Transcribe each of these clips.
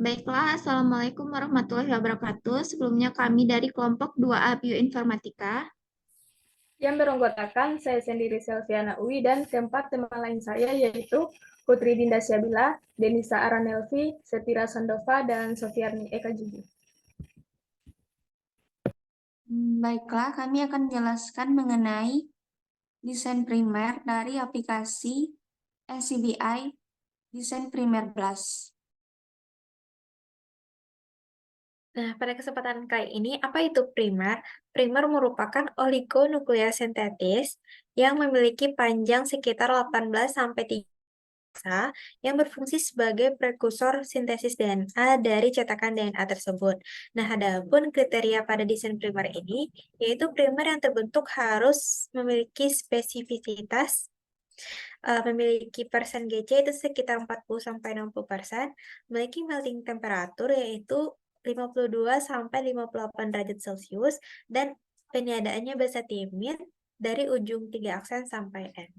Baiklah, Assalamualaikum warahmatullahi wabarakatuh. Sebelumnya kami dari kelompok 2A Bioinformatika. Yang beranggotakan saya sendiri Selviana Uwi dan keempat teman lain saya yaitu Putri Dinda Syabila, Denisa Aranelvi, Setira Sandova, dan Sofiarni Eka Jugi. Baiklah, kami akan menjelaskan mengenai desain primer dari aplikasi NCBI Desain Primer Blast. Nah, pada kesempatan kali ini, apa itu primer? Primer merupakan oligonukleas sintetis yang memiliki panjang sekitar 18-3 massa yang berfungsi sebagai prekursor sintesis DNA dari cetakan DNA tersebut. Nah, adapun kriteria pada desain primer ini, yaitu primer yang terbentuk harus memiliki spesifisitas memiliki persen GC itu sekitar 40-60%, memiliki melting temperatur yaitu 52-58 derajat Celcius, dan peniadaannya basa timir dari ujung 3 aksen sampai N.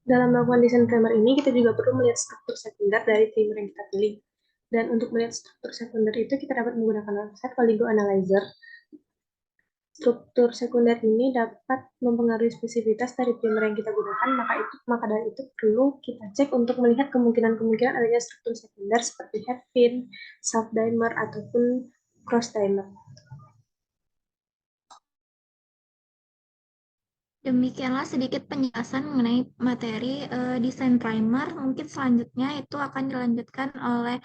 Dalam melakukan desain primer ini, kita juga perlu melihat struktur sekunder dari primer yang kita pilih. Dan untuk melihat struktur sekunder itu, kita dapat menggunakan website Oligo Analyzer. Struktur sekunder ini dapat mempengaruhi spesifitas dari primer yang kita gunakan, maka dari itu perlu kita cek untuk melihat kemungkinan adanya struktur sekunder seperti head pin, self dimer, ataupun cross dimer. Demikianlah sedikit penjelasan mengenai materi desain primer. Mungkin selanjutnya itu akan dilanjutkan oleh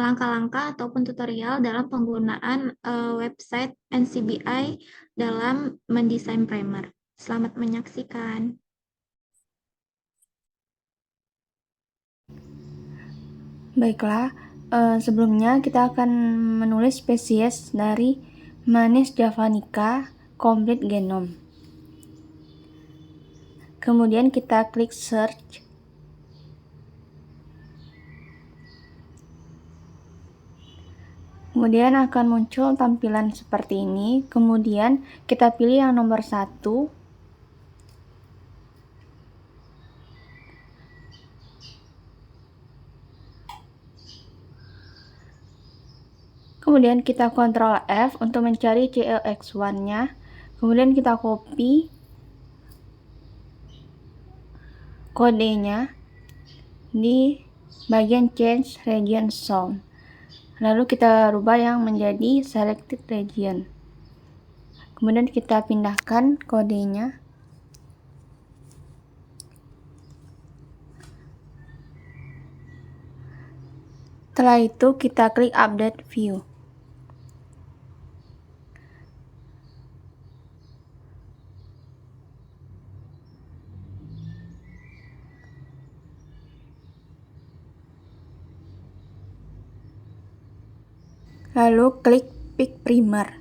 langkah-langkah ataupun tutorial dalam penggunaan website NCBI dalam mendesain primer. Selamat menyaksikan. Baiklah, sebelumnya kita akan menulis spesies dari Manis javanica Complete Genome. Kemudian kita klik search. Kemudian akan muncul tampilan seperti ini. Kemudian kita pilih yang nomor 1. Kemudian kita Ctrl F untuk mencari CLX1-nya. Kemudian kita copy kodenya di bagian Change Region Zone. Lalu kita rubah yang menjadi Selected Region. Kemudian kita pindahkan kodenya. Setelah itu kita klik Update View. Lalu klik Pick Primer.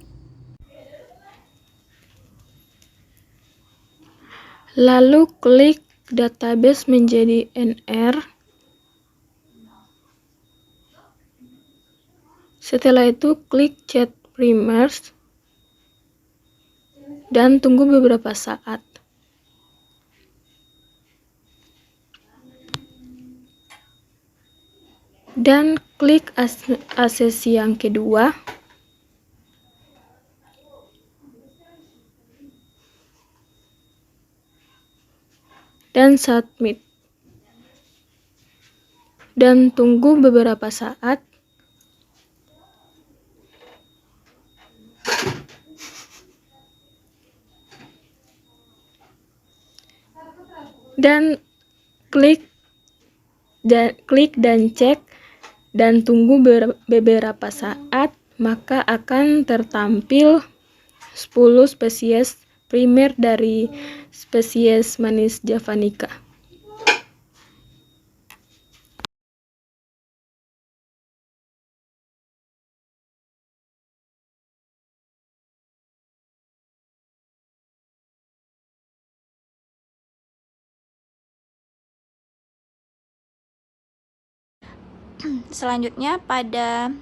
Lalu klik database menjadi NR. Setelah itu klik Chat Primers dan tunggu beberapa saat. Dan klik akses yang kedua. Dan submit. Dan tunggu beberapa saat. Dan klik dan cek dan tunggu beberapa saat, maka akan tertampil 10 spesies primer dari spesies Manis javanica. Selanjutnya pada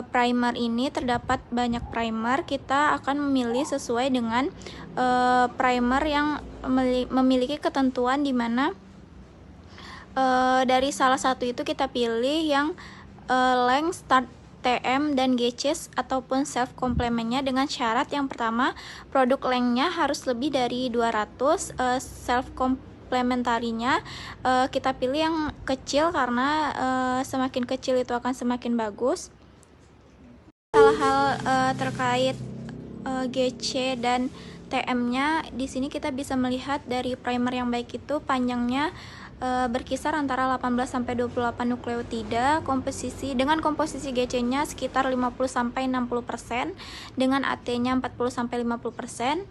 primer ini terdapat banyak primer. Kita akan memilih sesuai dengan primer yang memiliki ketentuan di mana Dari salah satu itu kita pilih yang length, start TM, dan GCs ataupun self complementnya dengan syarat yang pertama produk lengthnya harus lebih dari 200, self komplementarinya kita pilih yang kecil karena semakin kecil itu akan semakin bagus. Hal-hal terkait GC dan TM-nya di sini kita bisa melihat dari primer yang baik itu panjangnya berkisar antara 18 sampai 28 nukleotida, dengan komposisi GC-nya sekitar 50 sampai 60%, dengan AT-nya 40 sampai 50%.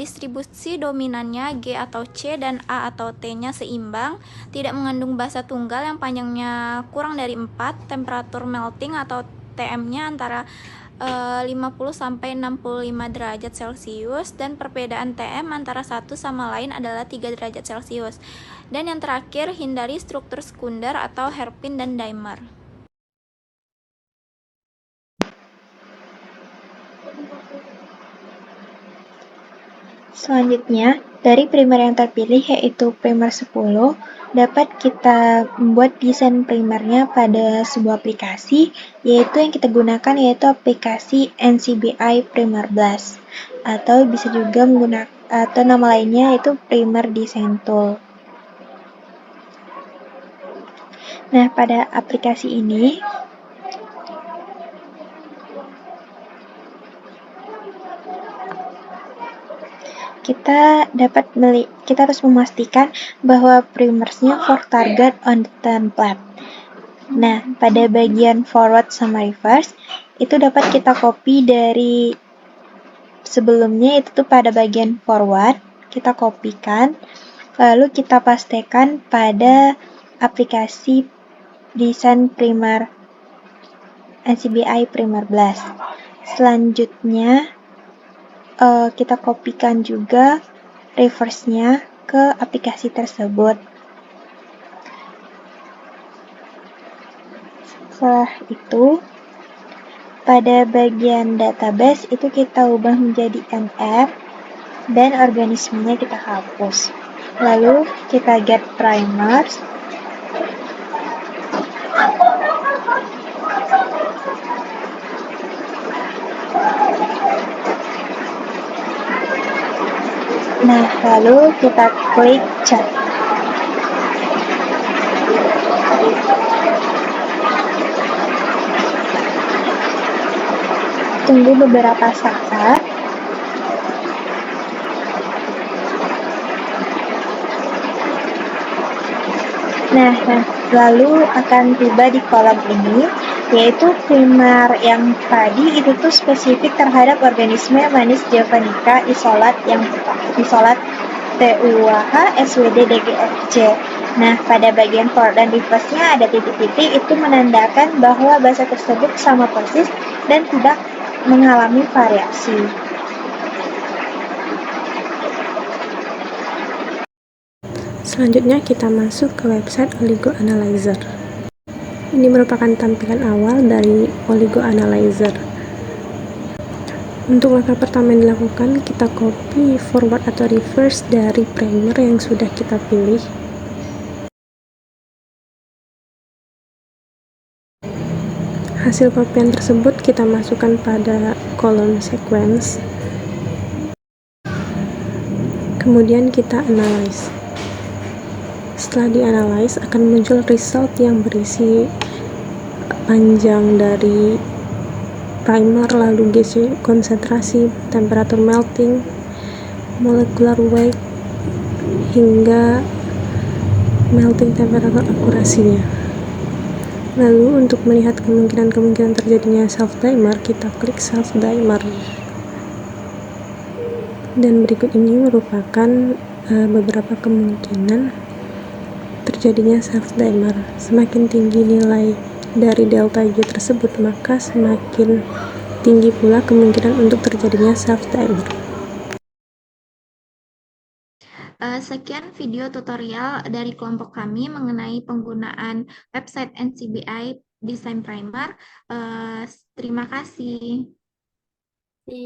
Distribusi dominannya G atau C dan A atau T-nya seimbang, tidak mengandung basa tunggal yang panjangnya kurang dari 4, temperatur melting atau TM-nya antara 50 sampai 65 derajat Celcius, dan perbedaan TM antara satu sama lain adalah 3 derajat Celcius. Dan yang terakhir, hindari struktur sekunder atau hairpin dan dimer. Selanjutnya, dari primer yang terpilih yaitu primer 10, dapat kita membuat desain primernya pada sebuah aplikasi, yaitu yang kita gunakan yaitu aplikasi NCBI Primer Blast, atau bisa juga menggunakan atau nama lainnya yaitu Primer Design Tool. Nah, pada aplikasi ini kita harus memastikan bahwa primersnya for target on the template. Nah, pada bagian forward sama reverse itu dapat kita copy dari sebelumnya, itu tuh pada bagian forward kita kopikan, lalu kita pastekan pada aplikasi desain primer NCBI Primer Blast. Selanjutnya kita kopikan juga reverse-nya ke aplikasi tersebut. Setelah itu, pada bagian database itu kita ubah menjadi NF dan organismenya kita hapus. Lalu kita get primers. Nah, lalu kita klik chat. Tunggu beberapa saat. Nah, lalu akan tiba di kolom ini, yaitu primer yang tadi itu tuh spesifik terhadap organisme manis javanica isolat TUAH SWD DGFC. Nah, pada bagian forward dan reverse-nya ada titik-titik, itu menandakan bahwa bahasa tersebut sama persis dan tidak mengalami variasi. Selanjutnya kita masuk ke website Oligo Analyzer. Ini merupakan tampilan awal dari Oligo Analyzer. Untuk langkah pertama yang dilakukan, kita copy forward atau reverse dari primer yang sudah kita pilih. Hasil kopian tersebut kita masukkan pada kolom sequence. Kemudian kita analyze. Setelah dianalyze akan muncul result yang berisi panjang dari primer, lalu GC konsentrasi, temperatur melting, molecular weight, hingga melting temperatur akurasinya. Lalu untuk melihat kemungkinan terjadinya self-dimer, kita klik self-dimer. Dan berikut ini merupakan beberapa kemungkinan terjadinya self-dimer. Semakin tinggi nilai dari delta G tersebut, maka semakin tinggi pula kemungkinan untuk terjadinya self-dimer. Sekian video tutorial dari kelompok kami mengenai penggunaan website NCBI Design Primer. Terima kasih. Di